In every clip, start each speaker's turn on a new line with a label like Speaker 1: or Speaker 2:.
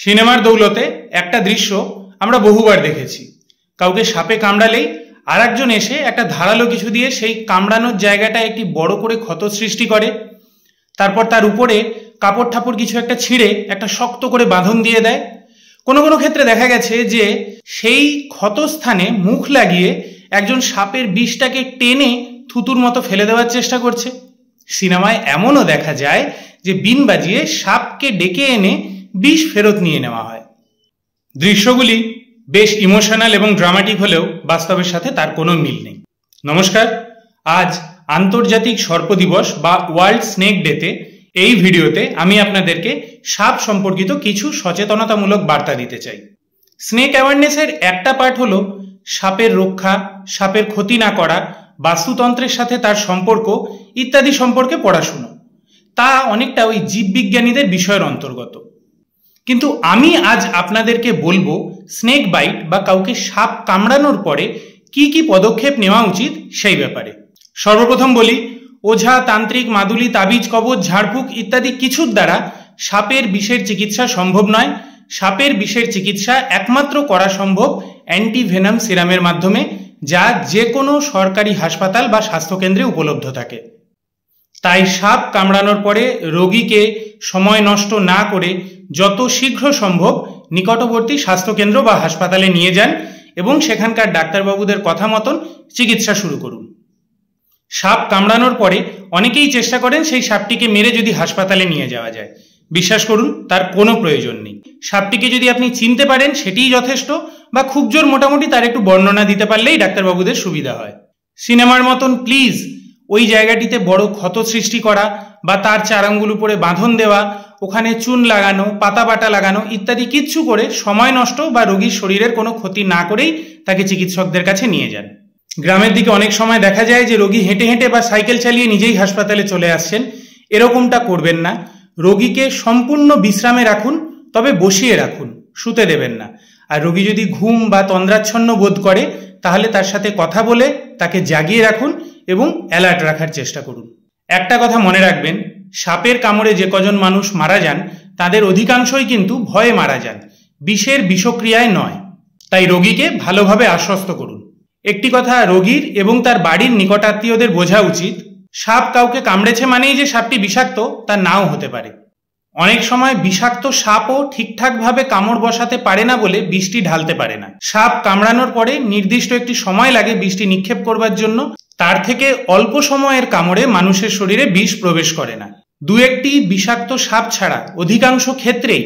Speaker 1: সিনেমার দৌলতে একটা দৃশ্য আমরা বহুবার দেখেছি। কাউকে সাপে কামড়ালেই আর একজন এসে একটা ধারালো কিছু দিয়ে সেই কামড়ানোর জায়গাটা একটি বড় করে ক্ষত সৃষ্টি করে, তারপর তার উপরে কাপড় ঠাপড় কিছু একটা ছিঁড়ে একটা শক্ত করে বাঁধন দিয়ে দেয়। কোনো কোনো ক্ষেত্রে দেখা গেছে যে সেই ক্ষতস্থানে মুখ লাগিয়ে একজন সাপের বিষটাকে টেনে থুতুর মতো ফেলে দেওয়ার চেষ্টা করছে। সিনেমায় এমনও দেখা যায় যে বিন বাজিয়ে সাপকে ডেকে এনে বিষ ফেরত নিয়ে নেওয়া হয়। দৃশ্যগুলি বেশ ইমোশনাল এবং ড্রামাটিক হলেও বাস্তবের সাথে তার কোনো মিল নেই। নমস্কার, আজ আন্তর্জাতিক সর্প দিবস বা ওয়ার্ল্ড স্নেক ডেতে এই ভিডিওতে আমি আপনাদেরকে সাপ সম্পর্কিত কিছু সচেতনতামূলক বার্তা দিতে চাই। স্নেক অ্যাওয়ারনেসের একটা পার্ট হলো সাপের রক্ষা, সাপের ক্ষতি না করা, বাস্তুতন্ত্রের সাথে তার সম্পর্ক ইত্যাদি সম্পর্কে পড়াশুনো। তা অনেকটা ওই জীববিজ্ঞানীদের বিষয়ের অন্তর্গত। কিন্তু আমি আজ আপনাদেরকে বলবো স্নেক বাইট বা কাউকে সাপ কামড়ানোর পরে কি কি পদক্ষেপ নেওয়া উচিত সেই ব্যাপারে। সর্বপ্রথম বলি, ওঝা, তান্ত্রিক, মাদুলি, তাবিজ, কবজ, ঝাড়ফুঁক ইত্যাদি কিছুর দ্বারা সাপের বিষের চিকিৎসা সম্ভব নয়। সাপের বিষের চিকিৎসা একমাত্র করা সম্ভব অ্যান্টিভেনাম সিরামের মাধ্যমে, যা যে কোনো সরকারি হাসপাতাল বা স্বাস্থ্যকেন্দ্রে উপলব্ধ থাকে। তাই সাপ কামড়ানোর পরে রোগীকে সময় নষ্ট না করে যত শীঘ্র সম্ভব নিকটবর্তী স্বাস্থ্যকেন্দ্র বা হাসপাতালে নিয়ে যান এবং সেখানকার ডাক্তারবাবুদের কথা মতন চিকিৎসা শুরু করুন। সাপ কামড়ানোর পরে অনেকেই চেষ্টা করেন সেই সাপটিকে মেরে যদি হাসপাতালে নিয়ে যাওয়া যায়। বিশ্বাস করুন, তার কোনো প্রয়োজন নেই। সাপটিকে যদি আপনি চিনতে পারেন সেটিই যথেষ্ট, বা খুব জোর মোটামুটি তার একটু বর্ণনা দিতে পারলেই ডাক্তারবাবুদের সুবিধা হয়। সিনেমার মতন প্লিজ ওই জায়গাটিতে বড় ক্ষত সৃষ্টি করা বা তার চার আঙ্গুল উপরে বাঁধন দেওয়া, ওখানে চুন লাগানো, পাতা বাটা লাগানো ইত্যাদি কিচ্ছু করে সময় নষ্ট বা রোগীর শরীরের কোনো ক্ষতি না করেই তাকে চিকিৎসকদের কাছে নিয়ে যান। গ্রামের দিকে অনেক সময় দেখা যায় যে রোগী হেঁটে হেঁটে বা সাইকেল চালিয়ে নিজেই হাসপাতালে চলে আসছেন। এরকমটা করবেন না। রোগীকে সম্পূর্ণ বিশ্রামে রাখুন, তবে বসিয়ে রাখুন, শুতে দেবেন না। আর রোগী যদি ঘুম বা তন্দ্রাচ্ছন্ন বোধ করে তাহলে তার সাথে কথা বলে তাকে জাগিয়ে রাখুন এবং অ্যালার্ট রাখার চেষ্টা করুন। একটা কথা মনে রাখবেন, সাপের কামড়ে যে কজন মানুষ মারা যান তাদের অধিকাংশই কিন্তু ভয়ে মারা যান, বিষের বিষক্রিয়ায় নয়। তাই রোগীকে ভালোভাবে আশ্বস্ত করুন। একটি কথা রোগীর এবং তার বাড়ির নিকটাত্মীয়দের বোঝা উচিত, সাপ কাউকে কামড়েছে মানেই যে সাপটি বিষাক্ত তা নাও হতে পারে। অনেক সময় বিষাক্ত সাপও ঠিকঠাকভাবে কামড় বসাতে পারে না বলে বিষটি ঢালতে পারে না। সাপ কামড়ানোর পরে নির্দিষ্ট একটি সময় লাগে বিষটি নিক্ষেপ করবার জন্য। তার থেকে অল্প সময়ের কামড়ে মানুষের শরীরে বিষ প্রবেশ করে না। দু একটি বিষাক্ত সাপ ছাড়া অধিকাংশ ক্ষেত্রেই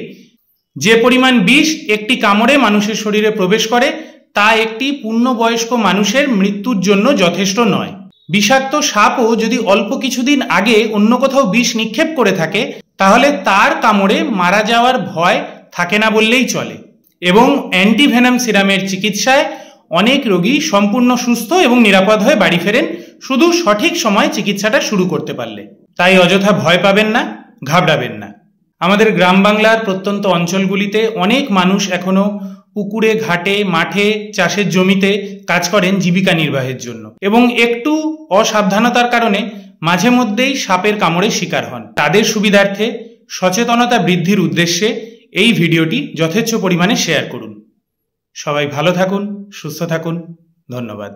Speaker 1: যে পরিমাণ বিষ একটি কামড়ে মানুষের শরীরে প্রবেশ করে তা একটি পূর্ণবয়স্ক মানুষের মৃত্যুর জন্য যথেষ্ট নয়। বিষাক্ত সাপও যদি অল্প কিছুদিন আগে অন্য কোথাও বিষ নিক্ষেপ করে থাকে তাহলে তার কামড়ে মারা যাওয়ার ভয় থাকে না বললেই চলে। এবং অ্যান্টিভেনাম সিরামের চিকিৎসায় অনেক রোগী সম্পূর্ণ সুস্থ এবং নিরাপদ হয়ে বাড়ি ফেরেন, শুধু সঠিক সময় চিকিৎসাটা শুরু করতে পারলে। তাই অযথা ভয় পাবেন না, ঘাবড়াবেন না। আমাদের গ্রাম বাংলার প্রত্যন্ত অঞ্চলগুলিতে অনেক মানুষ এখনো পুকুরে, ঘাটে, মাঠে, চাষের জমিতে কাজ করেন জীবিকা নির্বাহের জন্য, এবং একটু অসাবধানতার কারণে মাঝে মধ্যেই সাপের কামড়ের শিকার হন। তাদের সুবিধার্থে সচেতনতা বৃদ্ধির উদ্দেশ্যে এই ভিডিওটি যথেচ্ছ পরিমাণে শেয়ার করুন। সবাই ভালো থাকুন, সুস্থ থাকুন। ধন্যবাদ।